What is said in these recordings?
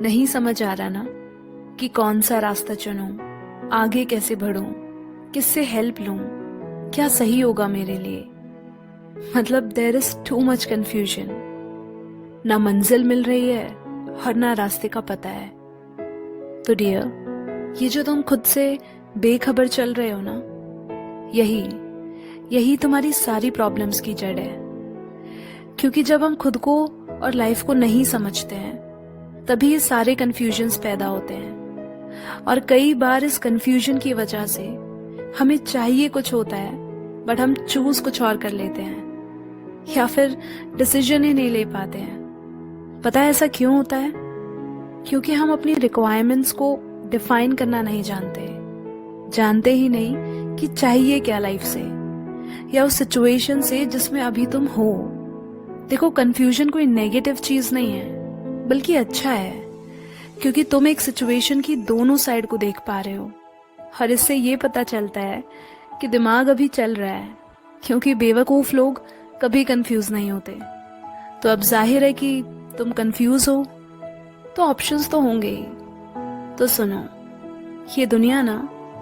नहीं समझ आ रहा ना कि कौन सा रास्ता चुनूं, आगे कैसे बढ़ूं, किससे हेल्प लूं, क्या सही होगा मेरे लिए। मतलब there is too much confusion. ना मंजिल मिल रही है और ना रास्ते का पता है। तो डियर, ये जो तुम खुद से बेखबर चल रहे हो ना, यही यही तुम्हारी सारी प्रॉब्लम्स की जड़ है। क्योंकि जब हम खुद को और लाइफ को नहीं समझते हैं, तभी ये सारे कंफ्यूजन्स पैदा होते हैं। और कई बार इस कंफ्यूजन की वजह से हमें चाहिए कुछ होता है, बट हम चूज कुछ और कर लेते हैं, या फिर डिसीजन ही नहीं ले पाते हैं। पता है ऐसा क्यों होता है? क्योंकि हम अपनी रिक्वायरमेंट्स को डिफाइन करना नहीं जानते ही नहीं कि चाहिए क्या लाइफ से, या उस सिचुएशन से जिसमें अभी तुम हो। देखो, कंफ्यूजन कोई नेगेटिव चीज नहीं है, बल्कि अच्छा है, क्योंकि तुम एक सिचुएशन की दोनों साइड को देख पा रहे हो। और इससे ये पता चलता है कि दिमाग अभी चल रहा है, क्योंकि बेवकूफ लोग कभी कंफ्यूज नहीं होते। तो अब जाहिर है कि तुम कंफ्यूज हो, तो ऑप्शंस तो होंगे ही। तो सुनो, ये दुनिया ना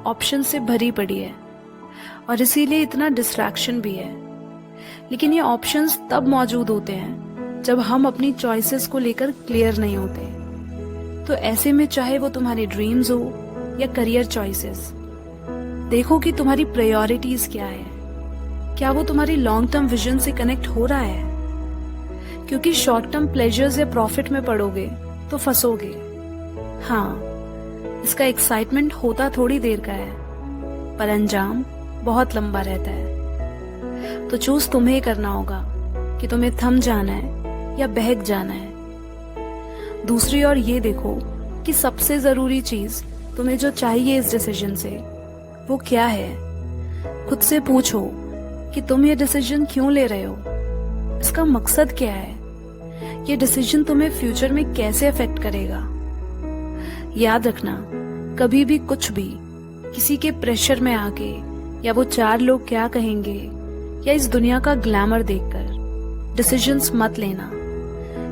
ऑप्शन से भरी पड़ी है, और इसीलिए इतना डिस्ट्रैक्शन भी है। लेकिन ये ऑप्शंस तब मौजूद होते हैं जब हम अपनी चॉइसेस को लेकर क्लियर नहीं होते। तो ऐसे में चाहे वो तुम्हारे ड्रीम्स हो या करियर चॉइसेस, देखो कि तुम्हारी प्रायोरिटीज क्या है। क्या वो तुम्हारी लॉन्ग टर्म विजन से कनेक्ट हो रहा है? क्योंकि शॉर्ट टर्म प्लेजर्स या प्रॉफिट में पड़ोगे तो फंसोगे। हाँ, इसका एक्साइटमेंट होता थोड़ी देर का है, पर अंजाम बहुत लंबा रहता है। तो चूज तुम्हें करना होगा कि तुम्हें थम जाना है या बहक जाना है। दूसरी ओर ये देखो कि सबसे जरूरी चीज तुम्हें जो चाहिए इस डिसीजन से, वो क्या है। खुद से पूछो कि तुम ये डिसीजन क्यों ले रहे हो, इसका मकसद क्या है, ये डिसीजन तुम्हें फ्यूचर में कैसे अफेक्ट करेगा। याद रखना, कभी भी कुछ भी किसी के प्रेशर में आके, या वो चार लोग क्या कहेंगे, या इस दुनिया का ग्लैमर देखकर डिसीजंस मत लेना।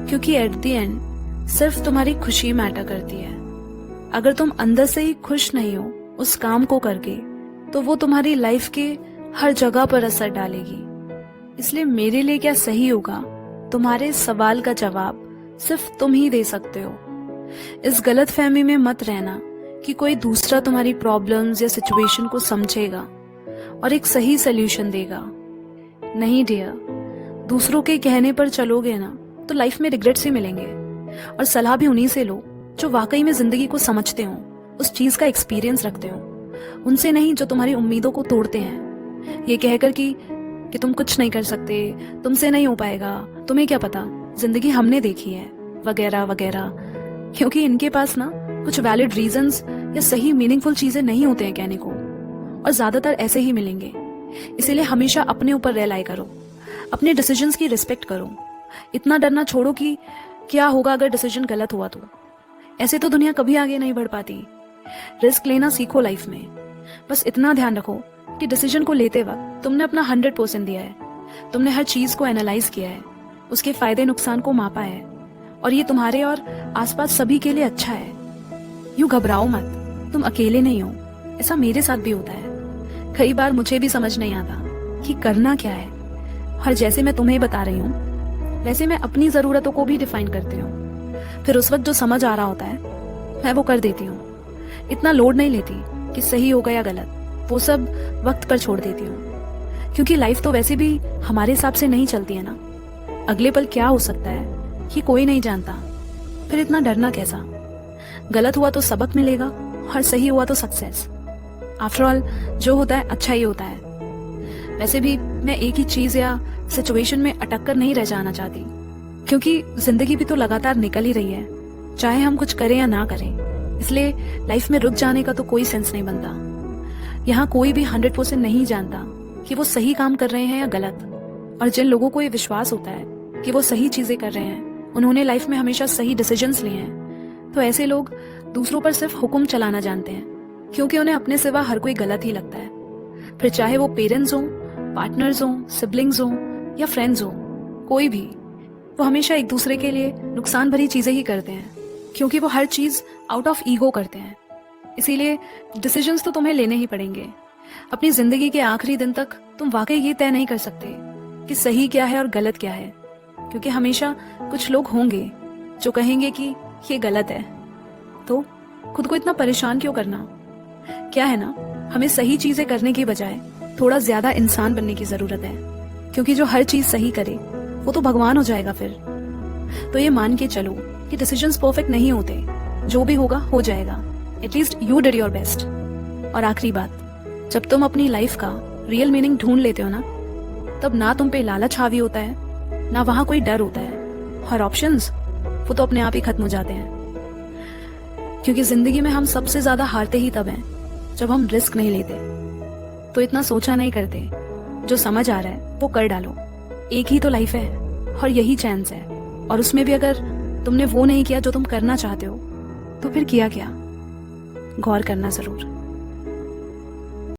क्योंकि एट द एंड सिर्फ तुम्हारी खुशी मैटर करती है। अगर तुम अंदर से ही खुश नहीं हो उस काम को करके, तो वो तुम्हारी लाइफ के हर जगह पर असर डालेगी। इसलिए मेरे लिए क्या सही होगा, तुम्हारे सवाल का जवाब सिर्फ तुम ही दे सकते हो। इस गलत फहमी में मत रहना कि कोई दूसरा तुम्हारी प्रॉब्लम्स या सिचुएशन को समझेगा और एक सही सोल्यूशन देगा। नहीं डियर, दूसरों के कहने पर चलोगे ना तो लाइफ में रिग्रेट्स ही मिलेंगे। और सलाह भी उन्हीं से लो जो वाकई में जिंदगी को समझते हो, उस चीज का एक्सपीरियंस रखते हो। उनसे नहीं जो तुम्हारी उम्मीदों को तोड़ते हैं, ये कहकर कि तुम कुछ नहीं कर सकते, तुमसे नहीं हो पाएगा, तुम्हें क्या पता, जिंदगी हमने देखी है, वगैरह वगैरह। क्योंकि इनके पास ना कुछ वैलिड रीजंस या सही मीनिंगफुल चीजें नहीं होते हैं कहने को, और ज्यादातर ऐसे ही मिलेंगे। इसीलिए हमेशा अपने ऊपर रियलाइज करो, अपने डिसीजंस की रिस्पेक्ट करो। इतना डरना छोड़ो कि क्या होगा अगर डिसीजन गलत हुआ तो। ऐसे तो दुनिया कभी आगे नहीं बढ़ पाती। रिस्क लेना सीखो लाइफ में। बस इतना ध्यान रखो कि डिसीजन को लेते वक्त तुमने अपना 100% दिया है। तुमने हर चीज को एनालाइज किया है, उसके फायदे नुकसान को मापा है, और ये तुम्हारे और आसपास सभी के लिए अच्छा है। यूं घबराओ मत, तुम अकेले नहीं हो। ऐसा मेरे साथ भी होता है। कई बार मुझे भी समझ नहीं आता कि करना क्या है, और जैसे मैं तुम्हें बता रही हूँ वैसे मैं अपनी जरूरतों को भी डिफाइन करती हूँ। फिर उस वक्त जो समझ आ रहा होता है मैं वो कर देती हूँ। इतना लोड नहीं लेती कि सही होगा या गलत, वो सब वक्त पर छोड़ देती हूँ। क्योंकि लाइफ तो वैसे भी हमारे हिसाब से नहीं चलती है ना। अगले पल क्या हो सकता है ये कोई नहीं जानता। फिर इतना डरना कैसा। गलत हुआ तो सबक मिलेगा, और सही हुआ तो सक्सेस। आफ्टर ऑल जो होता है अच्छा ही होता है। वैसे भी मैं एक ही चीज या सिचुएशन में अटक कर नहीं रह जाना चाहती, क्योंकि जिंदगी भी तो लगातार निकल ही रही है, चाहे हम कुछ करें या ना करें। इसलिए लाइफ में रुक जाने का तो कोई सेंस नहीं बनता। यहाँ कोई भी 100% नहीं जानता कि वो सही काम कर रहे हैं या गलत। और जिन लोगों को ये विश्वास होता है कि वो सही चीजें कर रहे हैं, उन्होंने लाइफ में हमेशा सही डिसीजंस लिए हैं, तो ऐसे लोग दूसरों पर सिर्फ हुक्म चलाना जानते हैं, क्योंकि उन्हें अपने सिवा हर कोई गलत ही लगता है। फिर चाहे वो पेरेंट्स हो, पार्टनर्स हो, सिबलिंग्स हो या फ्रेंड्स हो, कोई भी, वो हमेशा एक दूसरे के लिए नुकसान भरी चीजें ही करते हैं, क्योंकि वो हर चीज आउट ऑफ ईगो करते हैं। इसीलिए डिसीजंस तो तुम्हें लेने ही पड़ेंगे। अपनी जिंदगी के आखिरी दिन तक तुम वाकई ये तय नहीं कर सकते कि सही क्या है और गलत क्या है, क्योंकि हमेशा कुछ लोग होंगे जो कहेंगे कि ये गलत है। तो खुद को इतना परेशान क्यों करना? क्या है ना, हमें सही चीजें करने की बजाय थोड़ा ज्यादा इंसान बनने की जरूरत है, क्योंकि जो हर चीज सही करे वो तो भगवान हो जाएगा फिर। तो ये मान के चलो कि डिसीजंस परफेक्ट नहीं होते, जो भी होगा हो जाएगा। At least you did your best. और आखिरी बात, जब तुम अपनी लाइफ का रियल मीनिंग ढूंढ लेते हो ना, तब ना तुम पे लालच हावी होता है, ना वहां कोई डर होता है, और ऑप्शंस वो तो अपने आप ही खत्म हो जाते हैं। क्योंकि जिंदगी में हम सबसे ज्यादा हारते ही तब हैं जब हम रिस्क नहीं लेते। तो इतना सोचा नहीं करते, जो समझ आ रहा है वो कर डालो। एक ही तो लाइफ है और यही चांस है, और उसमें भी अगर तुमने वो नहीं किया जो तुम करना चाहते हो, तो फिर किया क्या? गौर करना जरूर।